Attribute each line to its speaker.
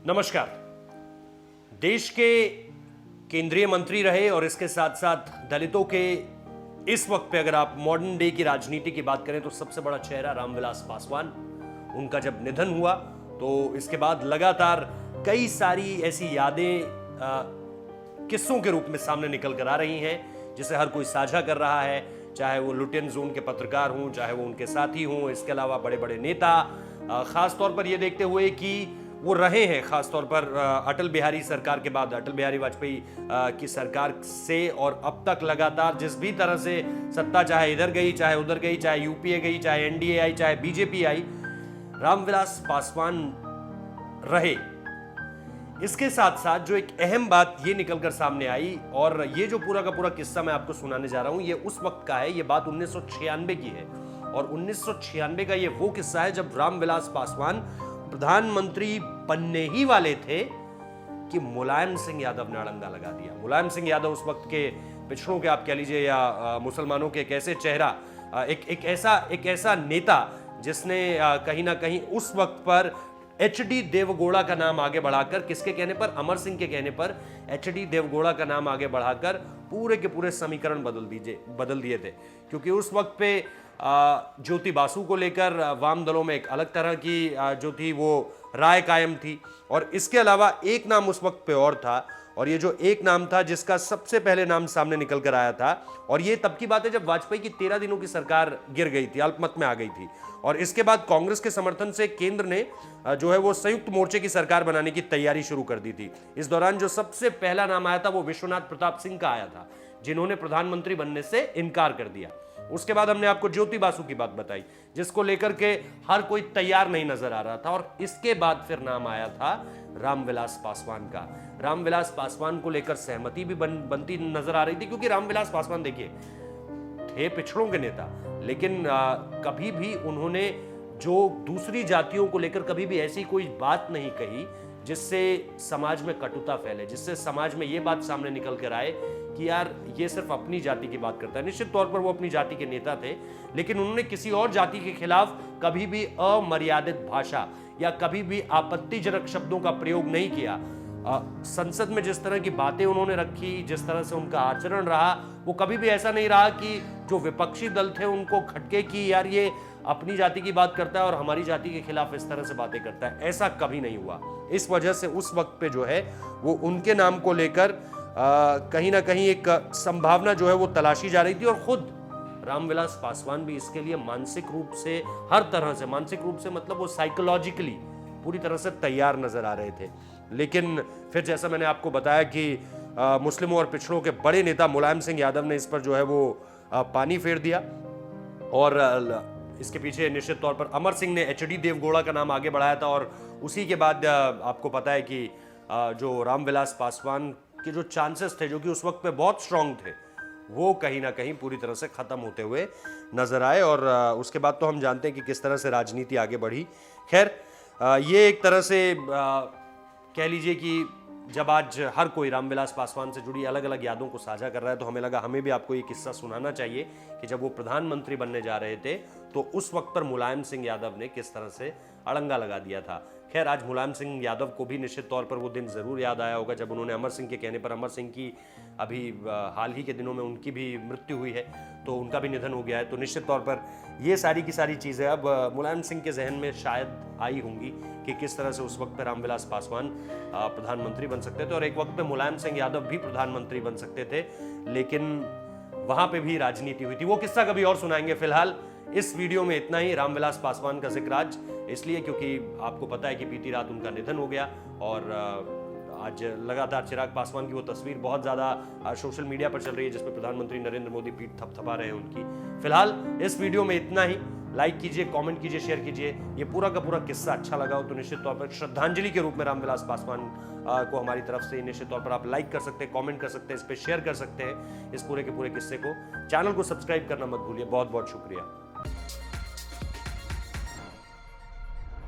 Speaker 1: नमस्कार। देश के केंद्रीय मंत्री रहे और इसके साथ साथ दलितों के इस वक्त पे अगर आप मॉडर्न डे की राजनीति की बात करें तो सबसे बड़ा चेहरा रामविलास पासवान। उनका जब निधन हुआ तो इसके बाद लगातार कई सारी ऐसी यादें किस्सों के रूप में सामने निकल कर आ रही हैं जिसे हर कोई साझा कर रहा है, चाहे वो लुटियन जोन के पत्रकार हों, चाहे वो उनके साथी हों, इसके अलावा बड़े बड़े नेता, खास तौर पर ये देखते हुए कि वो रहे हैं खासतौर पर अटल बिहारी सरकार के बाद, अटल बिहारी वाजपेयी की सरकार से, और अब तक लगातार जिस भी तरह से सत्ता चाहे इधर गई, चाहे उधर गई, चाहे यूपीए गई, चाहे एनडीए आई, चाहे बीजेपी आई, रामविलास पासवान रहे। इसके साथ साथ जो एक अहम बात ये निकलकर सामने आई, और ये जो पूरा का पूरा किस्सा मैं आपको सुनाने जा रहा हूं, ये उस वक्त का है, ये बात 1996 की है। और 1996 का ये वो किस्सा है जब रामविलास पासवान प्रधानमंत्री बनने ही वाले थे कि मुलायम सिंह यादव ने अड़ंगा लगा दिया। मुलायम सिंह यादव उस वक्त के पिछड़ों के आप कह लीजिए या मुसलमानों के एक ऐसे चेहरा, एक ऐसा नेता जिसने कहीं ना कहीं उस वक्त पर एचडी देवगौड़ा का नाम आगे बढ़ाकर, किसके कहने पर, अमर सिंह के कहने पर एचडी देवगौड़ा का नाम आगे बढ़ाकर पूरे के पूरे समीकरण बदल दिए थे। क्योंकि उस वक्त पे ज्योति बासु को लेकर वाम दलों में एक अलग तरह की जो थी वो राय कायम थी, और इसके अलावा एक नाम उस वक्त पे और था, और ये जो एक नाम था जिसका सबसे पहले नाम सामने निकल कर आया था, और ये तब की बात है जब वाजपेयी की 13 दिनों की सरकार गिर गई थी, अल्पमत में आ गई थी, और इसके बाद कांग्रेस के समर्थन से केंद्र ने जो है वो संयुक्त मोर्चे की सरकार बनाने की तैयारी शुरू कर दी थी। इस दौरान जो सबसे पहला नाम आया था वो विश्वनाथ प्रताप सिंह का आया था, जिन्होंने प्रधानमंत्री बनने से इनकार कर दिया। उसके बाद हमने आपको ज्योति बासु की बात बताई, जिसको लेकर के हर कोई तैयार नहीं नजर आ रहा था, और इसके बाद फिर नाम आया था रामविलास पासवान का। रामविलास पासवान को लेकर सहमति भी बनती नजर आ रही थी, क्योंकि रामविलास पासवान देखिए थे पिछड़ों के नेता, लेकिन कभी भी उन्होंने जो दूसरी जातियों को लेकर कभी भी ऐसी कोई बात नहीं कही जिससे समाज में कटुता फैले, जिससे समाज में ये बात सामने निकल कर आए कि यार ये सिर्फ अपनी जाति की बात करता है। निश्चित तौर पर वो अपनी जाति के नेता थे, लेकिन उन्होंने किसी और जाति के खिलाफ कभी भी अमर्यादित भाषा या कभी भी आपत्तिजनक शब्दों का प्रयोग नहीं किया। संसद में जिस तरह की बातें उन्होंने रखी, जिस तरह से उनका आचरण रहा, वो कभी भी ऐसा नहीं रहा कि जो विपक्षी दल थे उनको खटके कि यार ये अपनी जाति की बात करता है और हमारी जाति के खिलाफ इस तरह से बातें करता है, ऐसा कभी नहीं हुआ। इस वजह से उस वक्त पे जो है वो उनके नाम को लेकर कहीं ना कहीं एक संभावना जो है वो तलाशी जा रही थी, और खुद रामविलास पासवान भी इसके लिए मानसिक रूप से, हर तरह से मानसिक रूप से मतलब वो साइकोलॉजिकली पूरी तरह से तैयार नजर आ रहे थे। लेकिन फिर जैसा मैंने आपको बताया कि मुस्लिमों और पिछड़ों के बड़े नेता मुलायम सिंह यादव ने इस पर जो है वो पानी फेर दिया, और इसके पीछे निश्चित तौर पर अमर सिंह ने एचडी देवगौड़ा का नाम आगे बढ़ाया था, और उसी के बाद आपको पता है कि जो रामविलास पासवान के जो चांसेस थे, जो कि उस वक्त पे बहुत स्ट्रांग थे, वो कहीं ना कहीं पूरी तरह से खत्म होते हुए नजर आए। और उसके बाद तो हम जानते हैं कि किस तरह से राजनीति आगे बढ़ी। खैर, ये एक तरह से कह लीजिए कि जब आज हर कोई रामविलास पासवान से जुड़ी अलग अलग यादों को साझा कर रहा है, तो हमें लगा हमें भी आपको ये किस्सा सुनाना चाहिए कि जब वो प्रधानमंत्री बनने जा रहे थे तो उस वक्त पर मुलायम सिंह यादव ने किस तरह से अड़ंगा लगा दिया था। खैर, आज मुलायम सिंह यादव को भी निश्चित तौर पर वो दिन जरूर याद आया होगा जब उन्होंने अमर सिंह के कहने पर, अमर सिंह की अभी हाल ही के दिनों में उनकी भी मृत्यु हुई है, तो उनका भी निधन हो गया है, तो निश्चित तौर पर ये सारी की सारी चीज़ें अब मुलायम सिंह के जहन में शायद आई होंगी कि किस तरह से उस वक्त पर रामविलास पासवान प्रधानमंत्री बन सकते थे, और एक वक्त पे मुलायम सिंह यादव भी प्रधानमंत्री बन सकते थे, लेकिन वहां पे भी राजनीति हुई थी। वो किस्सा कभी और सुनाएंगे। फिलहाल इस वीडियो में इतना ही। रामविलास पासवान का जिक्र आज इसलिए क्योंकि आपको पता है कि बीती रात उनका निधन हो गया, और आज लगातार चिराग पासवान की वो तस्वीर बहुत ज़्यादा सोशल मीडिया पर चल रही है जिसमें प्रधानमंत्री नरेंद्र मोदी पीठ थपथपा रहे हैं उनकी। फिलहाल इस वीडियो में इतना ही। लाइक कीजिए, कमेंट कीजिए, शेयर कीजिए। ये पूरा का पूरा किस्सा अच्छा लगा हो तो निश्चित तौर पर श्रद्धांजलि के रूप में रामविलास पासवान को हमारी तरफ से निश्चित तौर पर आप लाइक कर सकते हैं, कमेंट कर सकते हैं, इस पर शेयर कर सकते हैं इस पूरे के पूरे किस्से को। चैनल को सब्सक्राइब करना मत भूलिए। बहुत बहुत शुक्रिया।